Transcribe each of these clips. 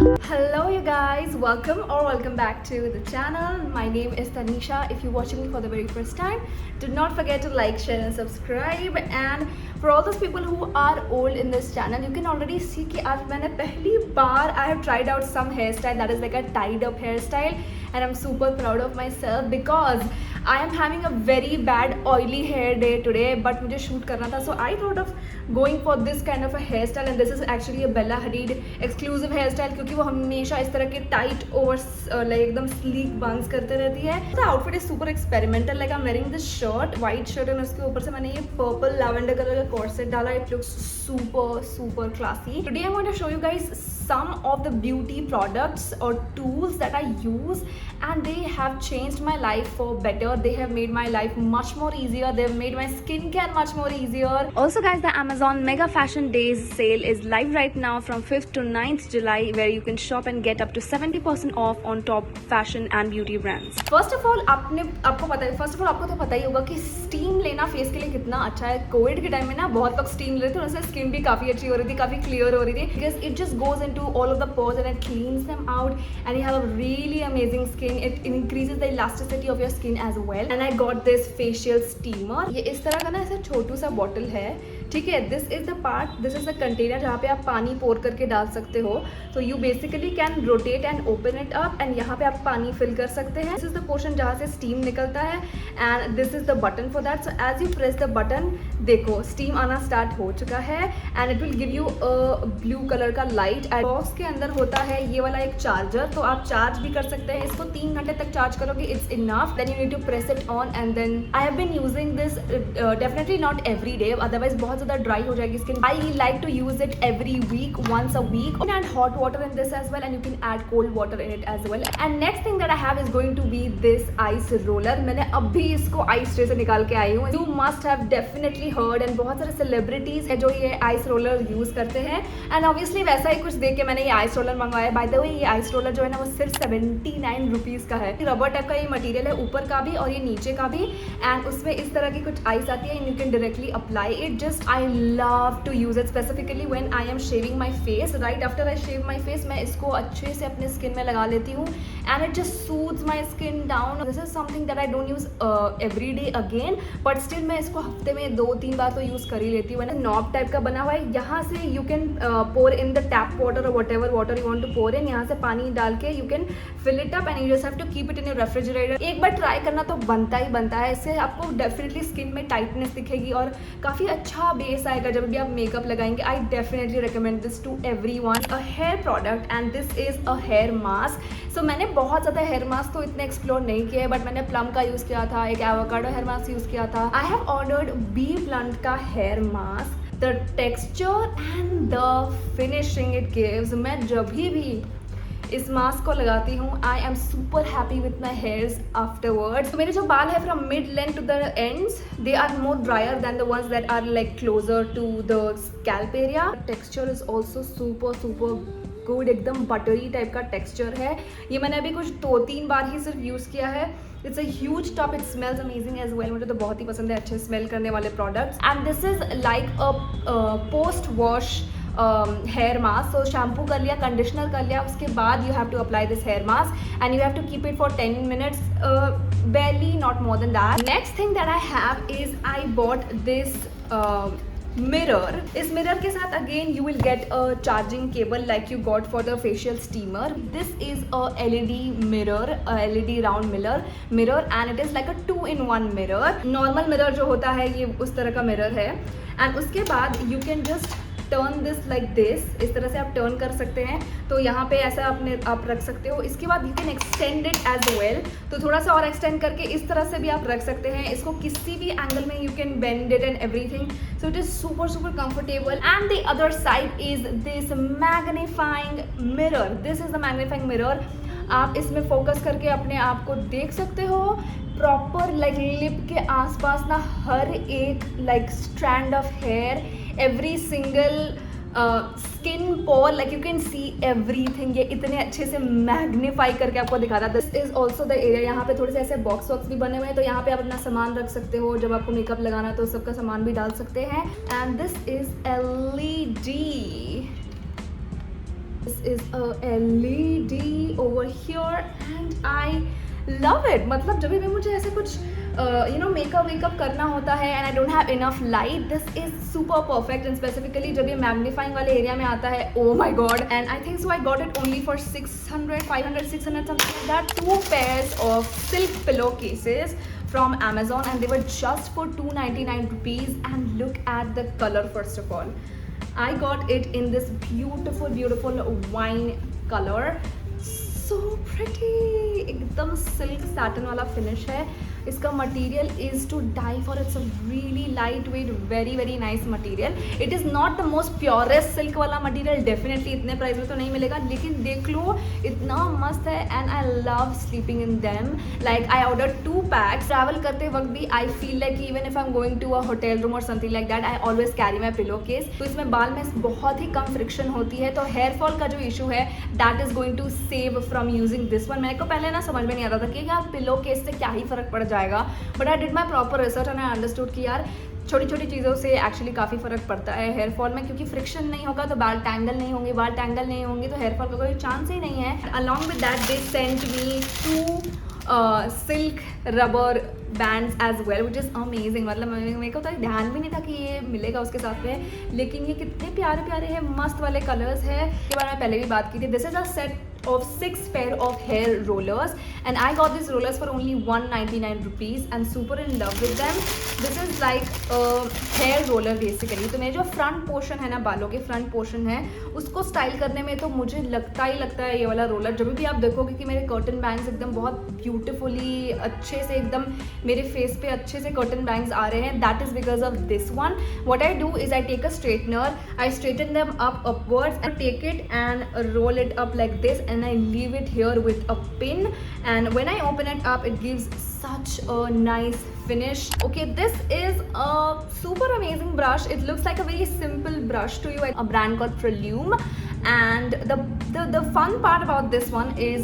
Hello you guys, welcome back to the channel. My name is Tanisha. If you're watching me for the very first time, do not forget to like, share and subscribe. And for all those people who are old in this channel, you can already see कि आज मैंने पहली बार I have tried out some hairstyle that is like a tied up hairstyle, and I'm super proud of myself because I am having a very bad oily hair day today, but मुझे shoot करना था, so I thought of going for this kind of a hairstyle, and this is actually a Bella Hadid exclusive hairstyle क्योंकि वो हमेशा इस तरह के tight over like एकदम sleek buns करते रहती है. The outfit is super experimental, like I'm wearing this shirt, white shirt, and उसके ऊपर से मैंने ये purple lavender color का corset डाला. It looks super classy. Today I'm going to show you guys some of the beauty products or tools that I use, and they have changed my life for better. They have made my life much more easier. They have made my skincare much more easier. Also guys, the Amazon Mega Fashion Days sale is live right now from 5th to 9th July, where you can shop and get up to 70% off on top fashion and beauty brands. First of all, आपको तो पता ही होगा कि steam लेना face के लिए कितना अच्छा है. कोविड के टाइम में ना बहुत लोग स्टीम लेते थे, उससे स्किन भी काफ़ी अच्छी हो रही थी, काफ़ी क्लियर हो रही थी, because it just goes into all of the pores and it cleans them out, and you have a really amazing skin. It increases the elasticity of your skin as well. And I got this facial steamer. ये इस तरह का ना ऐसा छोटू सा bottle है, ठीक है. This is the part, this is the container जहाँ पे आप पानी पोर करके डाल सकते हो. तो you basically can rotate and open it up, and यहाँ पे आप पानी फिल कर सकते हैं. दिस इज द पोर्शन जहाँ से स्टीम निकलता है, and this is the button for that. So as you press the button, देखो स्टीम आना स्टार्ट हो चुका है, and it will give you a blue colour का लाइट. बॉक्स के अंदर होता है ये वाला एक चार्जर, तो आप चार्ज भी कर सकते हैं. इसको 3 घंटे तक चार्ज करोगे, it's enough. Then you need to press it on, and then I have been using this definitely not every day, otherwise बहुत ज़्यादा ड्राई हो जाएगी skin. I like to use it every week, once a week. You can add hot water in this as well, and you can add cold water in it as well. And next thing that I have is going to be this ice roller. मैंने अभी इसको ice tray से निकाल के आई हूँ. You must have definitely heard, and बहुत सारे celebrities हैं जो ये ice roller use करते हैं, and obviously वैसा ही कुछ देख के मैंने ये ice roller मंगवाया. By the way, ये ice roller जो है ना वो सिर्फ 79 रुपीज़ का है. रबर टाइप का ये मटेरियल है, ऊपर का भी और ये नीचे का भी, एंड उसमें इस तरह की कुछ आइस आती है, and you can directly apply it. Just I love to use it specifically when I am shaving my face. Right after I shave my face, मैं इसको अच्छे से अपने स्किन में लगा लेती हूँ, and it just soothes my skin down. This is something that I don't use every day again, but still मैं इसको हफ्ते में 2-3 बार तो यूज कर ही लेती हूँ. नॉब टाइप का बना हुआ है, यहाँ से you can pour in the tap water or whatever water you want to pour in. यहाँ से पानी डाल के you can fill it up, and you just have to keep it in your refrigerator. एक बार try करना तो बनता ही बनता है. इससे आपको डेफिनेटली स्किन में टाइटनेस दिखेगी और काफ़ी अच्छा बेस आएगा जब भी आप मेकअप लगाएंगे. I definitely recommend this to everyone. A hair product, and this is a hair mask. So मैंने बहुत ज़्यादा हेयर मास्क तो इतने एक्सप्लोर नहीं किए, बट मैंने प्लम का यूज़ किया था, एक एवोकाडो हेयर मास्क यूज़ किया था. I have ordered BBlunt का hair mask. The texture and the finishing it gives, मैं जब भी इस मास्क को लगाती हूँ, I am super happy with my hairs afterwards. मेरे जो बाल है from mid length to the ends, they are more dryer than the ones that are like closer to the scalp area. Texture is also super good, एकदम buttery type का texture है. ये मैंने अभी कुछ 2-3 बार ही सिर्फ यूज़ किया है. It's a huge top, it smells amazing as well. मुझे तो बहुत ही पसंद है अच्छे स्मेल करने वाले products. And this is like a post wash hair mask. So shampoo कर लिया, कंडीशनर कर लिया, उसके बाद you have to apply this hair mask, and you have to keep it for 10 minutes, barely, not more than that. Next thing that I have is I bought this mirror. इस mirror के साथ again you will get a charging cable like you got for the facial steamer. This is a LED mirror, a LED round mirror, and it is like a 2-in-1 mirror. Normal mirror जो होता है ये उस तरह का mirror है, and उसके बाद you can just turn this like this. इस तरह से आप टर्न कर सकते हैं, तो यहाँ पे ऐसा आप रख सकते हो. इसके बाद you can extend it as well, तो थोड़ा सा और एक्सटेंड करके इस तरह से भी आप रख सकते हैं. इसको किसी भी एंगल में you can bend it and everything. So it is super comfortable. And the other side is this magnifying mirror. This is the magnifying mirror. आप इसमें फोकस करके अपने आप को देख सकते हो प्रॉपर, लाइक लिप के आसपास ना हर एक like strand of hair, every single skin pore, like you can see everything. ये इतने अच्छे से मैग्नीफाई करके आपको दिखाता है. This is also the area, यहाँ पे थोड़े से ऐसे बॉक्स वॉक्स भी बने हुए हैं, तो यहाँ पे आप अपना सामान रख सकते हो. जब आपको मेकअप लगाना तो सबका सामान भी डाल सकते हैं. And this is LED. This is a LED over here and I love it. मतलब जब भी मुझे ऐसे कुछ मेकअप वेकअप करना होता है and I don't have enough light, this is super perfect. And specifically जब ये मैग्नीफाइंग वाले एरिया में आता है, oh my God. And I think so I got it only for 600 500 600 something like that. 2 pairs of silk pillow cases from Amazon and they were just for 299 rupees. And look at the color. First of all, I got it in this beautiful wine color. So pretty. एकदम silk satin वाला finish है. इसका material is to die for. It's a really light weight, very nice material. It is not the most purest silk वाला material, definitely इतने price में तो नहीं मिलेगा, लेकिन देख लो इतना मस्त है. And I love sleeping in them. Like I order 2 packs. Travel करते वक्त भी I feel like even if I am going to a hotel room or something like that, I always carry my pillow case. तो इसमें बाल में बहुत ही कम friction होती है, तो हेयर फॉल का जो इशू है that is going to save from using this one. मेरे को पहले ना समझ में नहीं आता था कि यार पिलो केस से क्या ही फर्क पड़ जाएगा, but I did my proper research and I understood कि यार छोटी छोटी चीज़ों से एक्चुअली काफ़ी फ़र्क पड़ता है हेयर फॉल में, क्योंकि फ्रिक्शन नहीं होगा तो बाल टैंगल नहीं होंगे, बाल टैंगल नहीं होंगे तो हेयर फॉल का कोई चांस ही नहीं है. Along with that they sent me 2 silk rubber bands as well, which is amazing. मतलब मेरे को तो ध्यान भी नहीं था कि ये मिलेगा उसके साथ में, लेकिन ये कितने प्यारे प्यारे हैं, मस्त वाले कलर्स है. के बारे में पहले भी बात की थी. This is a set of 6 pair of hair rollers and I got these rollers for only 199 rupees and super in love with them. This is like a hair roller basically. तो मेरे जो फ्रंट पोर्शन है ना, बालों के front portion है, उसको style करने में तो मुझे लगता है ये वाला रोलर. जब भी आप देखोगे कि मेरे कर्टन बैंग्स एकदम बहुत ब्यूटीफुली अच्छे से एकदम मेरे फेस पे अच्छे से कर्टन बैंग्स आ रहे हैं, that is because of this one. What I do is I take a straightener, I straighten them up upwards and take it and roll it up like this and I leave it here with a pin, and when I open it up it gives such a nice finish. Okay, this is a super amazing brush. It looks like a very simple brush to you, a brand called Prelume. And the fun part about this one is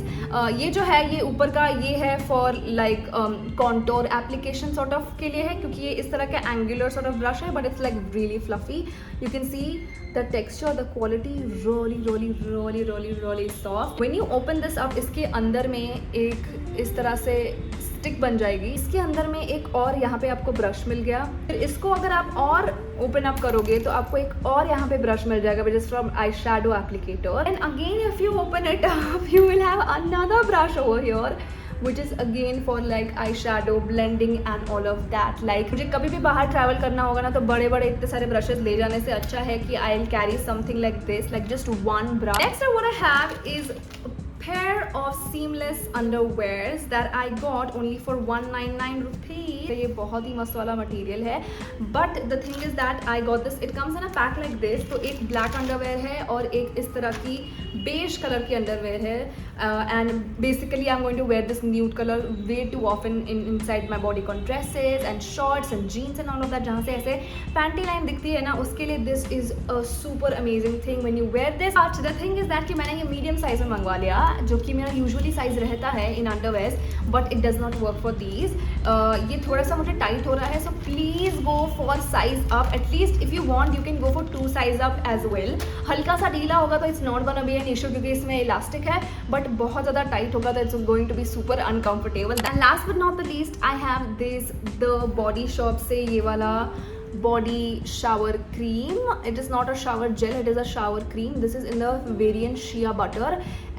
ये जो है ये ऊपर का ये है for like contour application sort of के लिए है, क्योंकि ये इस तरह का angular sort of brush है, but it's like really fluffy. You can see the texture, the quality really soft. When you open this up, इसके अंदर में एक इस तरह से स्टिक बन जाएगी. इसके अंदर में एक और यहाँ पे आपको ब्रश मिल गया. फिर इसको अगर आप और ओपन अप करोगे तो आपको एक और यहाँ पे ब्रश मिल जाएगा, which is from eyeshadow applicator. And again if you open it up you will have another brush over here which is again for like eyeshadow blending and all of that. Like मुझे कभी भी बाहर travel करना होगा ना, तो बड़े बड़े इतने सारे ब्रशेस ले जाने से अच्छा है कि I'll carry something like this, like just one brush. Next what I have is pair of seamless underwears that I got only for 199 rupees. ये बहुत ही मस्त वाला मटेरियल है, but the thing is that I got this, it comes in a pack like this. तो एक black underwear है और एक इस तरह की beige कलर की underwear है, and basically I'm going to wear this nude color way too often inside my bodycon dresses and shorts and jeans and all of that. जहाँ से ऐसे panty line दिखती है ना, उसके लिए this is a super amazing thing when you wear this. But the thing is that कि मैंने ये medium size में मंगवा लिया, जो कि मेरा यूजुअली साइज रहता है in underwears, but it does not work for these. ये थोड़ा सा मुझे टाइट हो रहा है, so please go for size up. At least if you want you can go for 2 size up as well. हल्का सा ढीला होगा तो it's not gonna be an issue क्योंकि इसमें इलास्टिक है, बट बहुत ज़्यादा टाइट होगा तो it's going to be super uncomfortable. And last but not the least I have this the Body Shop से ये वाला body shower cream. It is not a shower gel, it is a shower cream. This is in the variant Shea butter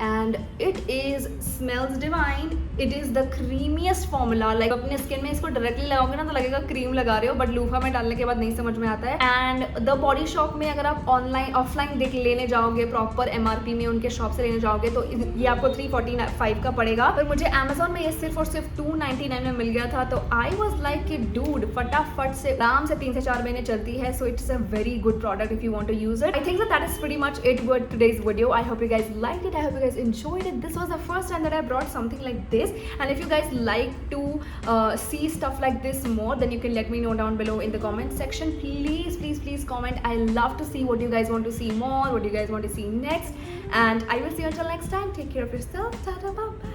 and it is smells divine. It is the creamiest formula. Like अपने skin में इसको directly लगाओगे ना तो लगेगा cream लगा रहे हो, बट लूफा में डालने के बाद नहीं समझ में आता है. एंड द बॉडी शॉप में अगर आप ऑनलाइन ऑफलाइन देख लेने जाओगे, प्रॉपर MRP में उनके शॉप से लेने जाओगे तो ये आपको 345 का पड़ेगा, पर मुझे Amazon में ये सिर्फ और सिर्फ 299 में मिल गया था. तो आई वॉज लाइक कि डूड फटाफट से आराम से 3 से 4 महीने चलती है. So it's a very good product if you want to use it. I think that is pretty much it for today's video. I hope you guys like it. I hope you guys enjoyed it. This was the first time that I brought something like this, and if you guys like to see stuff like this more, then you can let me know down below in the comment section. Please comment. I love to see what you guys want to see more, what you guys want to see next, and I will see you until next time. Take care of yourself. Ta-ta, bye.